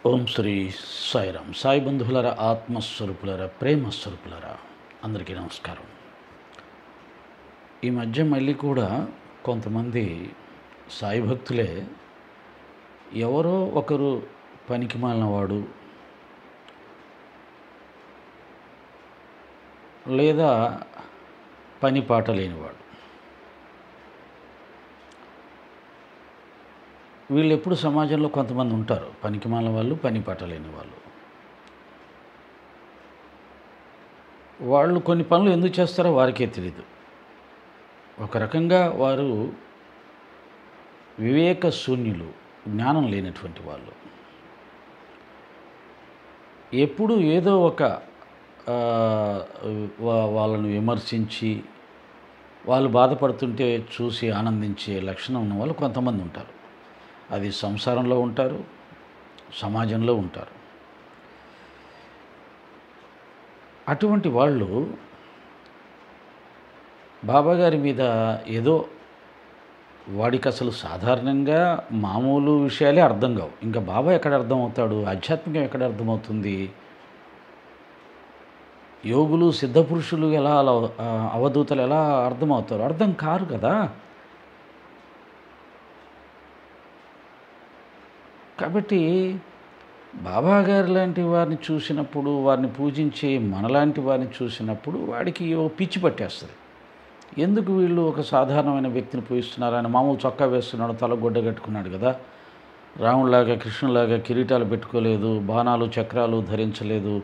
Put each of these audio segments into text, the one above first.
ఓం శ్రీ సాయిరామ్. సాయి బంధువులరా, ఆత్మస్వరూపులరా, ప్రేమస్వరూపులరా, అందరికీ నమస్కారం. ఈ మధ్య మళ్ళీ కూడా కొంతమంది సాయి భక్తులే ఎవరో ఒకరు పనికిమాలిన వాడు లేదా పని పాట లేనివాడు, వీళ్ళు ఎప్పుడు సమాజంలో కొంతమంది ఉంటారు పనికిమాలిన వాళ్ళు, పని పాట లేని వాళ్ళు. వాళ్ళు కొన్ని పనులు ఎందుకు చేస్తారో వారికే తెలీదు. ఒక రకంగా వారు వివేక శూన్యులు, జ్ఞానం లేనటువంటి వాళ్ళు. ఎప్పుడు ఏదో ఒక వాళ్ళను విమర్శించి వాళ్ళు బాధపడుతుంటే చూసి ఆనందించే లక్షణం ఉన్న వాళ్ళు కొంతమంది ఉంటారు. అది సంసారంలో ఉంటారు, సమాజంలో ఉంటారు. అటువంటి వాళ్ళు బాబాగారి మీద ఏదో వాడికి అసలు సాధారణంగా మామూలు విషయాలే అర్థం కావు. ఇంకా బాబా ఎక్కడ అర్థమవుతాడు? ఆధ్యాత్మికం ఎక్కడ అర్థమవుతుంది? యోగులు, సిద్ధపురుషులు ఎలా అవధూతలు ఎలా అర్థమవుతారు? అర్థం కారు కదా. కాబట్టి బాబాగారు లాంటి వారిని చూసినప్పుడు, వారిని పూజించే మనలాంటి వారిని చూసినప్పుడు వాడికి ఓ పిచ్చి పట్టేస్తుంది. ఎందుకు వీళ్ళు ఒక సాధారణమైన వ్యక్తిని పూజిస్తున్నారు? ఆయన మామూలు చొక్కా వేస్తున్నాడు, తల గుడ్డ కట్టుకున్నాడు కదా, రాముడిలాగా కృష్ణులాగా కిరీటాలు పెట్టుకోలేదు, బాణాలు చక్రాలు ధరించలేదు.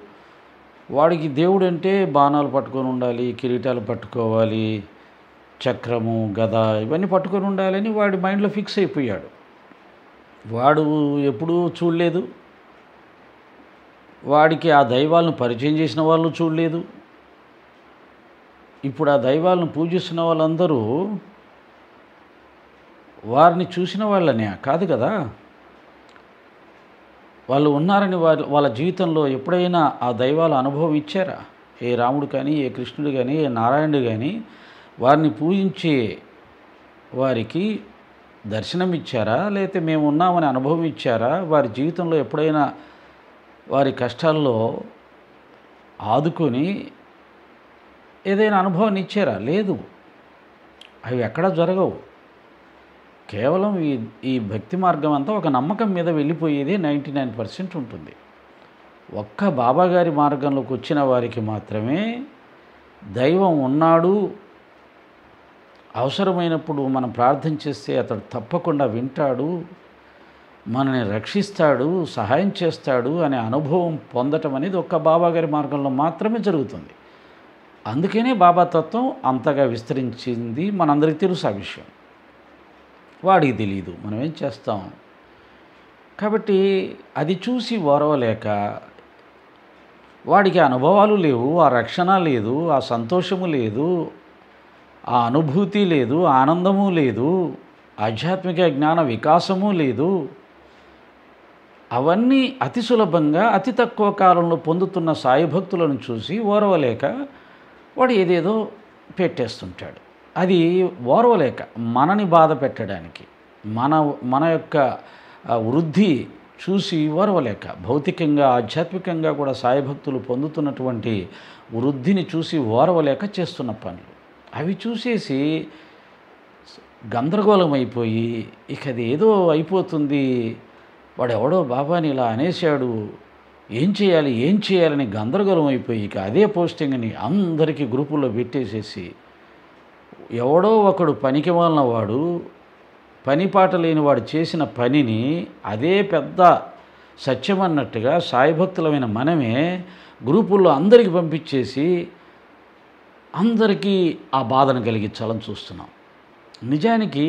వాడికి దేవుడు అంటే బాణాలు పట్టుకొని ఉండాలి, కిరీటాలు పట్టుకోవాలి, చక్రము, గద ఇవన్నీ పట్టుకొని ఉండాలని వాడి మైండ్లో ఫిక్స్ అయిపోయాడు. వాడు ఎప్పుడూ చూడలేదు, వాడికి ఆ దైవాలను పరిచయం చేసిన వాళ్ళు చూడలేదు. ఇప్పుడు ఆ దైవాలను పూజిస్తున్న వాళ్ళందరూ వారిని చూసిన వాళ్ళనే కాదు కదా. వాళ్ళు ఉన్నారని వాళ్ళ జీవితంలో ఎప్పుడైనా ఆ దైవాల అనుభవం ఇచ్చారా? ఏ రాముడు కానీ, ఏ కృష్ణుడు కానీ, ఏ నారాయణుడు కానీ వారిని పూజించే వారికి దర్శనం ఇచ్చారా? లేకపోతే మేము ఉన్నామని అనుభవం ఇచ్చారా? వారి జీవితంలో ఎప్పుడైనా వారి కష్టాల్లో ఆదుకొని ఏదైనా అనుభవాన్ని ఇచ్చారా? లేదు. అవి ఎక్కడా జరగవు. కేవలం ఈ భక్తి మార్గం అంతా ఒక నమ్మకం మీద వెళ్ళిపోయేది 99% ఉంటుంది. ఒక్క బాబాగారి మార్గంలోకి వచ్చిన వారికి మాత్రమే దైవం ఉన్నాడు, అవసరమైనప్పుడు మనం ప్రార్థన చేస్తే అతడు తప్పకుండా వింటాడు, మనని రక్షిస్తాడు, సహాయం చేస్తాడు అనే అనుభవం పొందటం అనేది ఒక్క బాబాగారి మార్గంలో మాత్రమే జరుగుతుంది. అందుకనే బాబా తత్వం అంతగా విస్తరించింది. మనందరికీ తెలుసు ఆ విషయం, వాడికి తెలియదు, మనం ఏం చేస్తాం. కాబట్టి అది చూసి ఓర్వలేక, వాడికి అనుభవాలు లేవు, ఆ రక్షణ లేదు, ఆ సంతోషము లేదు, ఆ అనుభూతి లేదు, ఆనందము లేదు, ఆధ్యాత్మిక జ్ఞాన వికాసము లేదు. అవన్నీ అతి సులభంగా అతి తక్కువ కాలంలో పొందుతున్న సాయి భక్తులను చూసి ఓర్వలేక వాడు ఏదేదో పెట్టేస్తుంటాడు. అది ఓర్వలేక మనని బాధ పెట్టడానికి, మన యొక్క వృద్ధి చూసి ఓర్వలేక, భౌతికంగా ఆధ్యాత్మికంగా కూడా సాయి భక్తులు పొందుతున్నటువంటి వృద్ధిని చూసి ఓర్వలేక చేస్తున్న పనులు. అవి చూసేసి గందరగోళం అయిపోయి ఇక అది ఏదో అయిపోతుంది, వాడెవడో బాబాని ఇలా అనేశాడు, ఏం చేయాలని గందరగోళం అయిపోయి ఇక అదే పోస్టింగ్ని అందరికీ గ్రూపుల్లో పెట్టేసేసి ఎవడో ఒకడు పనికి మాలిన వాడు, పనిపాట లేని వాడు చేసిన పనిని అదే పెద్ద సత్యం అన్నట్టుగా సాయి భక్తులమైన మనమే గ్రూపుల్లో అందరికీ పంపించేసి అందరికీ ఆ బాధను కలిగించాలని చూస్తున్నాం. నిజానికి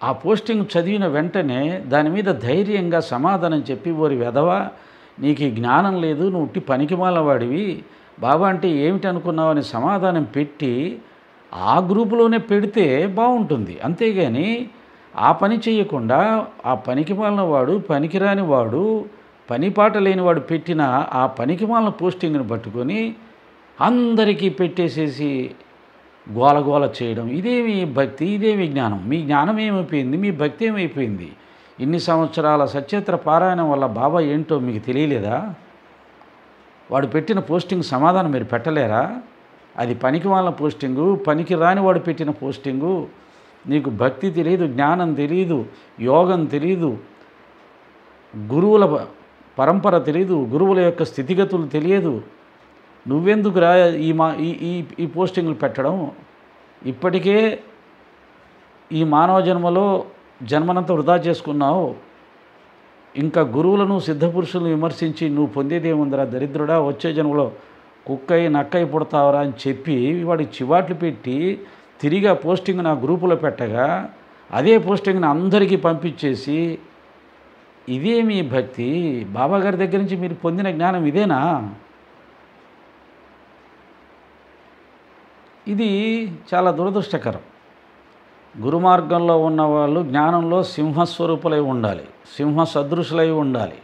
ఆ పోస్టింగ్ చదివిన వెంటనే దాని మీద ధైర్యంగా సమాధానం చెప్పి, ఓరి వెధవా, నీకు ఈ జ్ఞానం లేదు, నువ్వు ఉట్టి పనికిమాలిన వాడివి, బాబా అంటే ఏమిటి అనుకున్నావు అని సమాధానం పెట్టి ఆ గ్రూపులోనే పెడితే బాగుంటుంది. అంతేగాని ఆ పని చేయకుండా ఆ పనికిమాలిన వాడు, పనికిరాని వాడు, పనిపాట లేనివాడు పెట్టిన ఆ పనికిమాలిన పోస్టింగ్ని పట్టుకొని అందరికీ పెట్టేసేసి గోలగోల చేయడం, ఇదేమి భక్తి, ఇదేమి జ్ఞానం? మీ జ్ఞానం ఏమైపోయింది? మీ భక్తి ఏమైపోయింది? ఇన్ని సంవత్సరాల సచరిత్ర పారాయణం వల్ల బాబా ఏంటో మీకు తెలియలేదా? వాడు పెట్టిన పోస్టింగ్ సమాధానం మీరు పెట్టలేరా? అది పనికి వాళ్ళ పోస్టింగు, పనికి రాని వాడు పెట్టిన పోస్టింగు. నీకు భక్తి తెలియదు, జ్ఞానం తెలియదు, యోగం తెలియదు, గురువుల పరంపర తెలియదు, గురువుల యొక్క స్థితిగతులు తెలియదు. నువ్వెందుకు రా ఈ పోస్టింగ్లు పెట్టడం? ఇప్పటికే ఈ మానవ జన్మలో జన్మనంతా వృధా చేసుకున్నావు. ఇంకా గురువులను సిద్ధపురుషులను విమర్శించి నువ్వు పొందేదేముందిరా దరిద్రుడా, వచ్చే జన్మలో కుక్కై నక్కై పుడతావరా అని చెప్పి వాడికి చివాట్లు పెట్టి తిరిగి ఆ పోస్టింగ్ నా గ్రూపులో పెట్టగా అదే పోస్టింగ్ని అందరికీ పంపించేసి ఇదే మీ భక్తి? బాబాగారి దగ్గర నుంచి మీరు పొందిన జ్ఞానం ఇదేనా? ఇది చాలా దురదృష్టకరం. గురుమార్గంలో ఉన్నవాళ్ళు జ్ఞానంలో సింహస్వరూపులై ఉండాలి, సింహ సదృశులై ఉండాలి.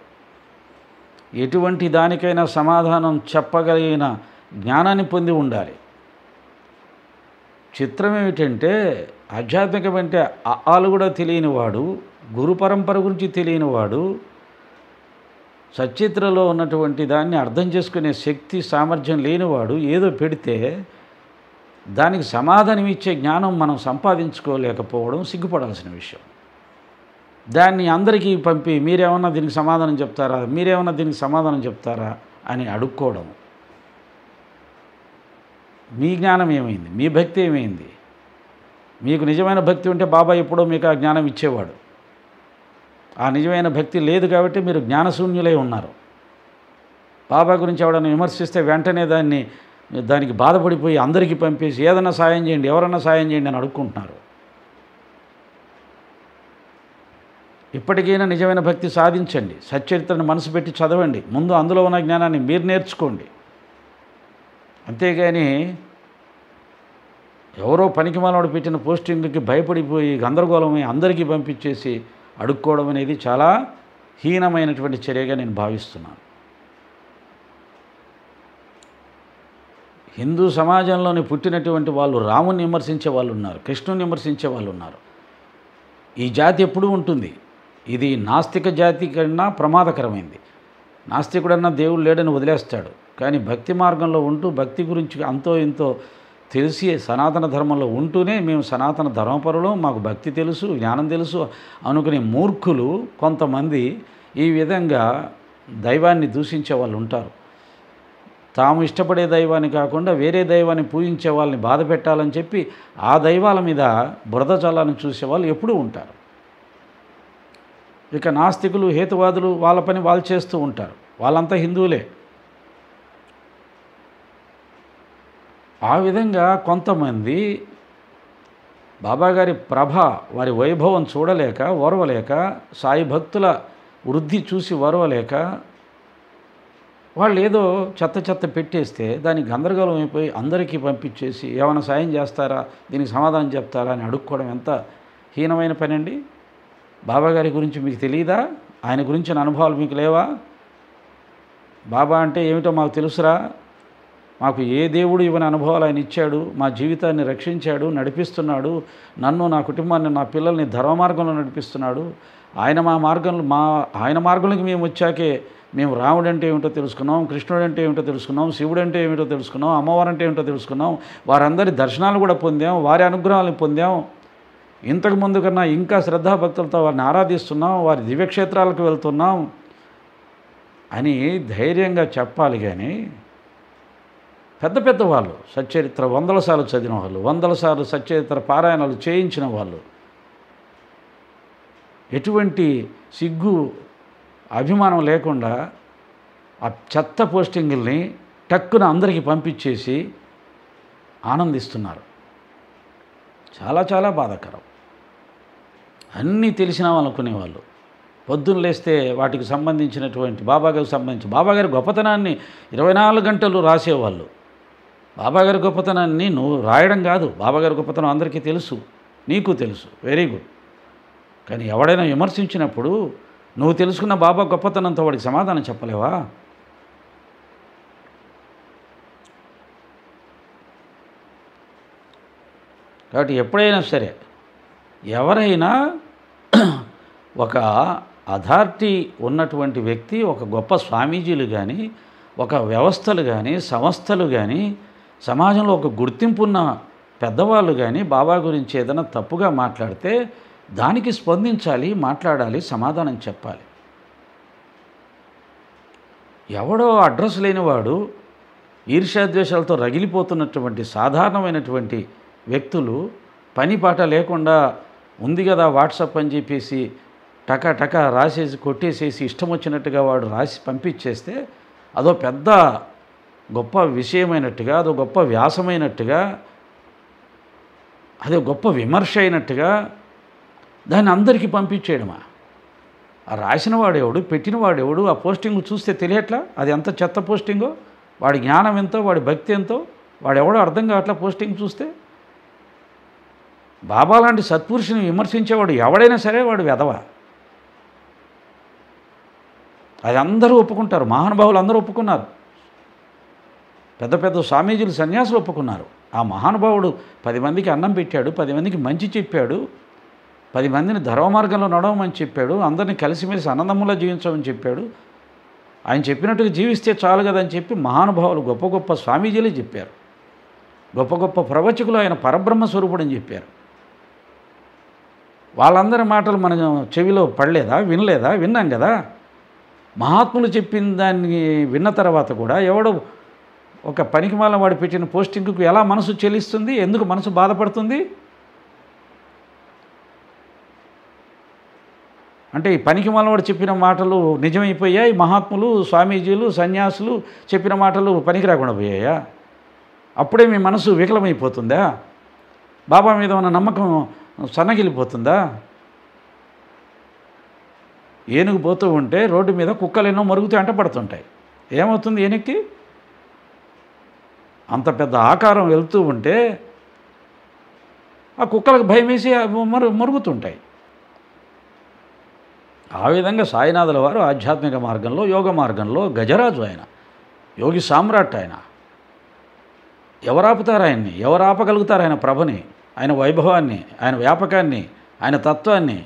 ఎటువంటి దానికైనా సమాధానం చెప్పగలిగిన జ్ఞానాన్ని పొంది ఉండాలి. చిత్రం ఏమిటంటే ఆధ్యాత్మికం అంటే ఆలు కూడా తెలియనివాడు, గురు పరంపర గురించి తెలియనివాడు, సచిత్రలో ఉన్నటువంటి దాన్ని అర్థం చేసుకునే శక్తి సామర్థ్యం లేనివాడు ఏదో పెడితే దానికి సమాధానం ఇచ్చే జ్ఞానం మనం సంపాదించుకోలేకపోవడం సిగ్గుపడాల్సిన విషయం. దాన్ని అందరికీ పంపి మీరేమన్నా దీనికి సమాధానం చెప్తారా, మీరేమన్నా దీనికి సమాధానం చెప్తారా అని అడుక్కోవడం. మీ జ్ఞానం ఏమైంది? మీ భక్తి ఏమైంది? మీకు నిజమైన భక్తి ఉంటే బాబా ఎప్పుడో మీకు ఆ జ్ఞానం ఇచ్చేవాడు. ఆ నిజమైన భక్తి లేదు కాబట్టి మీరు జ్ఞానశూన్యులై ఉన్నారు. బాబా గురించి ఎవడన్నా విమర్శిస్తే వెంటనే దానికి బాధపడిపోయి అందరికీ పంపేసి ఏదన్నా సాయం చేయండి, ఎవరన్నా సాయం చేయండి అని అడుక్కుంటున్నారు. ఇప్పటికైనా నిజమైన భక్తి సాధించండి, సచ్చరిత్రను మనసు పెట్టి చదవండి, ముందు అందులో ఉన్న జ్ఞానాన్ని మీరు నేర్చుకోండి. అంతేగాని ఎవరో పనికిమాలినోడు పెట్టిన పోస్టింగ్కి భయపడిపోయి గందరగోళమై అందరికీ పంపించేసి అడుక్కోవడం అనేది చాలా హీనమైనటువంటి చర్యగా నేను భావిస్తున్నాను. హిందూ సమాజంలోని పుట్టినటువంటి వాళ్ళు రాముని విమర్శించే వాళ్ళు ఉన్నారు, కృష్ణుని విమర్శించే వాళ్ళు ఉన్నారు. ఈ జాతి ఎప్పుడూ ఉంటుంది. ఇది నాస్తిక జాతి కన్నా ప్రమాదకరమైంది. నాస్తికుడన్నా దేవుడు లేడని వదిలేస్తాడు, కానీ భక్తి మార్గంలో ఉంటూ భక్తి గురించి అంతో ఇంతో తెలిసి సనాతన ధర్మంలో ఉంటూనే మేము సనాతన ధర్మపరులు, మాకు భక్తి తెలుసు, జ్ఞానం తెలుసు అనుకునే మూర్ఖులు కొంతమంది ఈ విధంగా దైవాన్ని దూషించే వాళ్ళు ఉంటారు. తాము ఇష్టపడే దైవాన్ని కాకుండా వేరే దైవాన్ని పూజించే వాళ్ళని బాధ పెట్టాలని చెప్పి ఆ దైవాల మీద బురద చల్లాలని చూసేవాళ్ళు ఎప్పుడూ ఉంటారు. ఇక నాస్తికులు, హేతువాదులు వాళ్ళ పని వాళ్ళు చేస్తూ ఉంటారు. వాళ్ళంతా హిందువులే. ఆ విధంగా కొంతమంది బాబాగారి ప్రభ, వారి వైభవం చూడలేక ఓర్వలేక, సాయి భక్తుల వృద్ధి చూసి ఓర్వలేక వాళ్ళు ఏదో చెత్త పెట్టేస్తే దానికి గందరగోళం అయిపోయి అందరికీ పంపించేసి ఏమైనా సాయం చేస్తారా, దీనికి సమాధానం చెప్తారా అని అడుక్కోవడం ఎంత హీనమైన పని అండి. బాబాగారి గురించి మీకు తెలియదా? ఆయన గురించిన అనుభవాలు మీకు లేవా? బాబా అంటే ఏమిటో మాకు తెలుసురా. మాకు ఏ దేవుడు ఇవన్నీ అనుభవాలు ఆయన ఇచ్చాడు, మా జీవితాన్ని రక్షించాడు, నడిపిస్తున్నాడు, నన్ను, నా కుటుంబాన్ని, నా పిల్లల్ని ధర్మ మార్గంలో నడిపిస్తున్నాడు. ఆయన మార్గంలోకి మేము వచ్చాకే మేము రాముడు అంటే ఏమిటో తెలుసుకున్నాం, కృష్ణుడు అంటే ఏమిటో తెలుసుకున్నాం, శివుడు అంటే ఏమిటో తెలుసుకున్నాం, అమ్మవారు అంటే ఏమిటో తెలుసుకున్నాం, వారందరి దర్శనాలు కూడా పొందాం, వారి అనుగ్రహాలను పొందాం. ఇంతకుముందు కన్నా ఇంకా శ్రద్ధాభక్తులతో వారిని ఆరాధిస్తున్నాం, వారి దివ్యక్షేత్రాలకు వెళ్తున్నాం అని ధైర్యంగా చెప్పాలి. కానీ పెద్ద వాళ్ళు సచ్చరిత్ర 100 సార్లు చదివిన వాళ్ళు, 100 సార్లు సచ్చరిత్ర పారాయణాలు చేయించిన వాళ్ళు ఎటువంటి సిగ్గు అభిమానం లేకుండా ఆ చెత్త పోస్టింగుల్ని టక్కున అందరికీ పంపించేసి ఆనందిస్తున్నారు. చాలా బాధాకరం. అన్నీ తెలిసినా అనుకునేవాళ్ళు పొద్దున్న లేస్తే వాటికి సంబంధించినటువంటి బాబాగారి గొప్పతనాన్ని 24 గంటలు రాసేవాళ్ళు. బాబాగారి గొప్పతనాన్ని నువ్వు రాయడం కాదు, బాబాగారి గొప్పతనం అందరికీ తెలుసు, నీకు తెలుసు, వెరీ గుడ్. కానీ ఎవడైనా విమర్శించినప్పుడు నువ్వు తెలుసుకున్న బాబా గొప్పతనంతో వాడికి సమాధానం చెప్పలేవా? కాబట్టి ఎప్పుడైనా సరే ఎవరైనా ఒక అథారిటీ ఉన్నటువంటి వ్యక్తి, ఒక గొప్ప స్వామీజీలు కానీ, ఒక వ్యవస్థలు కానీ, సంస్థలు కానీ, సమాజంలో ఒక గుర్తింపున్న పెద్దవాళ్ళు కానీ బాబా గురించి ఏదైనా తప్పుగా మాట్లాడితే దానికి స్పందించాలి, మాట్లాడాలి, సమాధానం చెప్పాలి. ఎవడో అడ్రస్ లేనివాడు, ఈర్ష్యాద్వేషాలతో రగిలిపోతున్నటువంటి సాధారణమైనటువంటి వ్యక్తులు పని పాట లేకుండా ఉంది కదా వాట్సాప్ అని చెప్పేసి టకా టకా రాసేసి కొట్టేసేసి ఇష్టం వచ్చినట్టుగా వాడు రాసి పంపించేస్తే అదో పెద్ద గొప్ప విషయమైనట్టుగా, అదో గొప్ప వ్యాసమైనట్టుగా, అదో గొప్ప విమర్శ అయినట్టుగా దాన్ని అందరికీ పంపించేయడమా? ఆ రాసిన వాడెవడు, పెట్టిన వాడెవడు, ఆ పోస్టింగ్ చూస్తే తెలియట్లా అది ఎంత చెత్త పోస్టింగో, వాడి జ్ఞానం ఎంతో, వాడి భక్తి ఎంతో వాడెవడో అర్థం కావట్లా పోస్టింగ్ చూస్తే. బాబా లాంటి సత్పురుషుని విమర్శించేవాడు ఎవడైనా సరే వాడు వెధవ. అది అందరూ ఒప్పుకుంటారు, మహానుభావులు అందరూ ఒప్పుకున్నారు, పెద్ద పెద్ద స్వామీజీలు సన్యాసులు ఒప్పుకున్నారు. ఆ మహానుభావుడు 10 మందికి అన్నం పెట్టాడు, 10 మందికి మంచి చెప్పాడు, 10 మందిని ధర్మ మార్గంలో నడవమని చెప్పాడు, అందరినీ కలిసిమెలిసి అన్నదమ్ములా జీవించమని చెప్పాడు. ఆయన చెప్పినట్టుగా జీవిస్తే చాలు కదని చెప్పి మహానుభావులు గొప్ప గొప్ప స్వామీజీలే చెప్పారు. గొప్ప గొప్ప ప్రవచకులు ఆయన పరబ్రహ్మ స్వరూపుడని చెప్పారు. వాళ్ళందరి మాటలు మన చెవిలో పడలేదా, వినలేదా? విన్నాం కదా. మహాత్ములు చెప్పిన దాన్ని విన్న తర్వాత కూడా ఎవడో ఒక పనికిమాలిన వాడు పెట్టిన పోస్టింగ్కు ఎలా మనసు చెల్లిస్తుంది? ఎందుకు మనసు బాధపడుతుంది? అంటే ఈ పనికిమాలిన వాడు చెప్పిన మాటలు నిజమైపోయాయి, మహాత్ములు, స్వామీజీలు, సన్యాసులు చెప్పిన మాటలు పనికి రాకుండా పోయాయా? అప్పుడే మీ మనసు వికలమైపోతుందా? బాబా మీద ఉన్న నమ్మకం సన్నగిలిపోతుందా? ఏనుగు పోతూ ఉంటే రోడ్డు మీద కుక్కలు ఎన్నో మరుగుతూ అంటపడుతుంటాయి. ఏమవుతుంది ఏనుగుకి? అంత పెద్ద ఆకారం వెళ్తూ ఉంటే ఆ కుక్కలకు భయం వేసి మరుగుతుంటాయి. ఆ విధంగా సాయినాథుల వారు ఆధ్యాత్మిక మార్గంలో, యోగ మార్గంలో గజరాజు. ఆయన యోగి సామ్రాట్. ఆయన ఎవరు ఆపుతారు ఆయన్ని? ఎవరు ఆపగలుగుతారు ఆయన ప్రభని, ఆయన వైభవాన్ని, ఆయన వ్యాపకాన్ని, ఆయన తత్వాన్ని?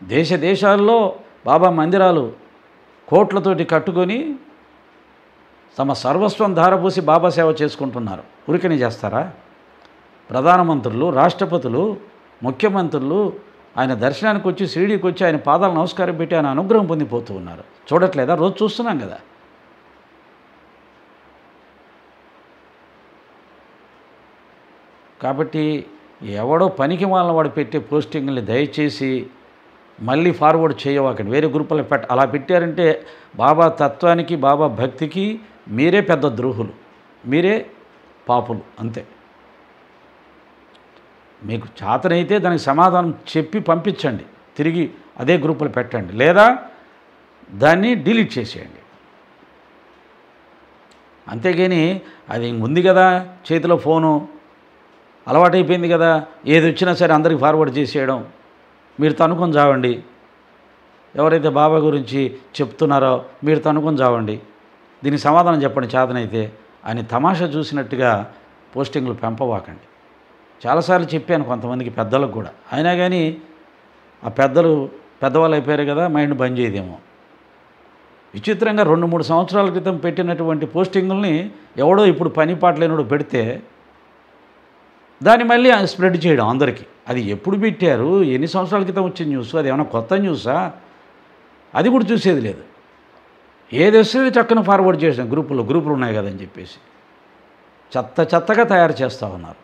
దేశ దేశాల్లో బాబా మందిరాలు కోట్లతోటి కట్టుకొని తమ సర్వస్వం ధారపోసి బాబా సేవ చేసుకుంటున్నారు. ఉరికని చేస్తారా? ప్రధానమంత్రులు, రాష్ట్రపతులు, ముఖ్యమంత్రులు ఆయన దర్శనానికి వచ్చి, షిరిడీకి వచ్చి ఆయన పాదాలు నమస్కారం పెట్టి ఆయన అనుగ్రహం పొందిపోతూ ఉన్నారు. చూడట్లేదా? రోజు చూస్తున్నాం కదా. కాబట్టి ఎవడో పనికి మాలిన వాడు పెట్టే పోస్టింగ్ని దయచేసి మళ్ళీ ఫార్వర్డ్ చేయవాకండి, వేరే గ్రూపులో అలా పెట్టారంటే బాబా తత్వానికి, బాబా భక్తికి మీరే పెద్ద ద్రోహులు, మీరే పాపులు, అంతే. మీకు చేతనైతే దానికి సమాధానం చెప్పి పంపించండి, తిరిగి అదే గ్రూపులో పెట్టండి, లేదా దాన్ని డిలీట్ చేసేయండి. అంతేగాని అది ఉంది కదా చేతిలో ఫోను, అలవాటైపోయింది కదా, ఏది వచ్చినా సరే అందరికి ఫార్వర్డ్ చేసేయడం. మీరు తనుకొని చావండి, ఎవరైతే బాబా గురించి చెప్తున్నారో మీరు తనుకొని చావండి, దీనికి సమాధానం చెప్పండి చేతనైతే అని తమాషా చూసినట్టుగా పోస్టింగ్లు పెంపవాకండి. చాలాసార్లు చెప్పాను కొంతమందికి, పెద్దలకు కూడా. అయినా కానీ ఆ పెద్దవాళ్ళు అయిపోయారు కదా, మైండ్ బంద్ చేయదేమో. విచిత్రంగా 2-3 సంవత్సరాల క్రితం పెట్టినటువంటి పోస్టింగుల్ని ఎవడో ఇప్పుడు పని పాట లేనివాడు పెడితే దాన్ని మళ్ళీ స్ప్రెడ్ చేయడం అందరికీ. అది ఎప్పుడు పెట్టారు, ఎన్ని సంవత్సరాల క్రితం వచ్చిన న్యూస్, అది ఏమైనా కొత్త న్యూసా? అది కూడా చూసేది లేదు. ఏది వస్తుంది చక్కన ఫార్వర్డ్ చేసాం, గ్రూపులు ఉన్నాయి కదని చెప్పేసి చెత్తగా తయారు చేస్తూ ఉన్నారు.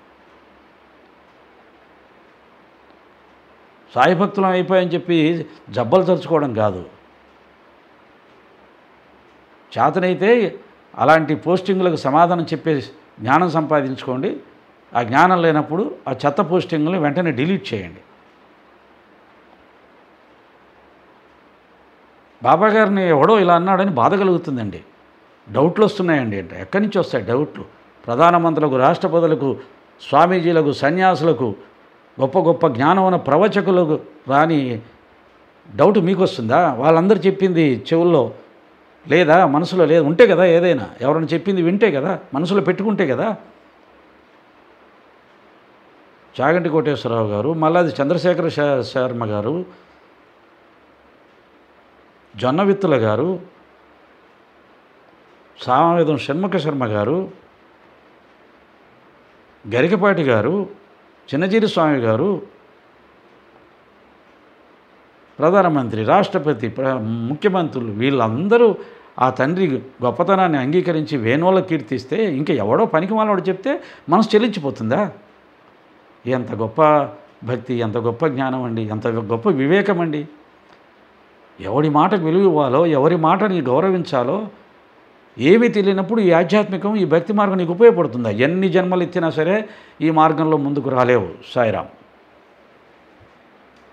సాయి భక్తులం అయిపోయాయని చెప్పి జబ్బలు తరుచుకోవడం కాదు. చేతనైతే అలాంటి పోస్టింగులకు సమాధానం చెప్పే జ్ఞానం సంపాదించుకోండి. ఆ జ్ఞానం లేనప్పుడు ఆ చెత్త పోస్టింగ్ని వెంటనే డిలీట్ చేయండి. బాబా గారిని ఎవడో ఇలా అన్నాడని బాధ కలుగుతుందండి, డౌట్లు వస్తున్నాయండి. అంటే ఎక్కడి నుంచి వస్తాయి డౌట్లు? ప్రధానమంత్రులకు, రాష్ట్రపతులకు, స్వామీజీలకు, సన్యాసులకు, గొప్ప గొప్ప జ్ఞానం ఉన్న ప్రవచకులకు రాని డౌట్ మీకు వస్తుందా? వాళ్ళందరూ చెప్పింది చెవుల్లో లేదా, మనసులో లేదా? ఉంటే కదా ఏదైనా, ఎవరైనా చెప్పింది వింటే కదా, మనసులో పెట్టుకుంటే కదా. చాగంటి కోటేశ్వరరావు గారు, మల్లాది చంద్రశేఖర శర్మ గారు, జొన్నవిత్తుల గారు, సామవేదం షణ్ముఖ శర్మ గారు, గరికపాటి గారు, చిన్నజీరి స్వామి గారు, ప్రధానమంత్రి, రాష్ట్రపతి, ముఖ్యమంత్రులు వీళ్ళందరూ ఆ తండ్రి గొప్పతనాన్ని అంగీకరించి వేణువుల కీర్తిస్తే ఇంకా ఎవడో పనికిమాలవాడు చెప్తే మనసు చెల్లించిపోతుందా? ఎంత గొప్ప భక్తి, ఎంత గొప్ప జ్ఞానం అండి, ఎంత గొప్ప వివేకం అండి. ఎవడి మాటకు విలువ ఇవ్వాలో, ఎవరి మాటని గౌరవించాలో ఏమీ తెలియనప్పుడు ఈ ఆధ్యాత్మికం, ఈ భక్తి మార్గం నీకు ఉపయోగపడుతుందా? ఎన్ని జన్మలు ఎత్తినా సరే ఈ మార్గంలో ముందుకు రాలేవు. సాయిరాం.